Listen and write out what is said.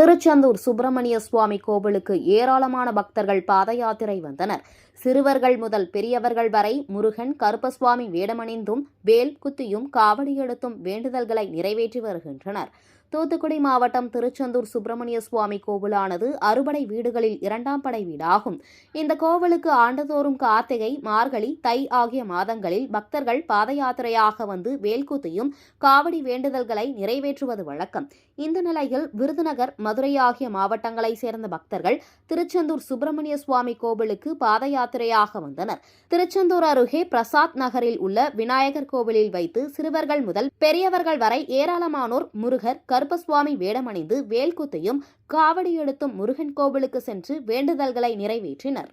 திருச்செந்தூர் சுப்பிரமணிய சுவாமி கோவிலுக்கு ஏராளமான பக்தர்கள் பாத யாத்திரை வந்தனர். சிறுவர்கள் முதல் பெரியவர்கள் வரை முருகன், கருப்பசுவாமி வேடமணிந்தும் வேல் குத்தியும் காவடி எடுத்தும் வேண்டுதல்களை நிறைவேற்றி வருகின்றனர். தூத்துக்குடி மாவட்டம் திருச்செந்தூர் சுப்பிரமணிய சுவாமி கோவிலானது அறுபடை வீடுகளில் 2ஆம் படை வீடாகும். இந்த கோவிலுக்கு ஆண்டுதோறும் கார்த்திகை, மார்கழி, தை ஆகிய மாதங்களில் பக்தர்கள் பாத யாத்திரையாக வந்து வேல்குத்தியும் காவடி வேண்டுதல்களை நிறைவேற்றுவது வழக்கம். இந்த நிலையில் விருதுநகர், மதுரை ஆகிய மாவட்டங்களைச் சேர்ந்த பக்தர்கள் திருச்செந்தூர் சுப்பிரமணிய சுவாமி கோவிலுக்கு பாத யாத்திரையாக வந்தனர். திருச்செந்தூர் அருகே பிரசாத் நகரில் உள்ள விநாயகர் கோவிலில் வைத்து சிறுவர்கள் முதல் பெரியவர்கள் வரை ஏராளமானோர் முருகர், கருப்பசுவாமி வேடமணிந்து வேல்குத்தையும் காவடி எடுத்தும் முருகன் கோவிலுக்கு சென்று வேண்டுதல்களை நிறைவேற்றினர்.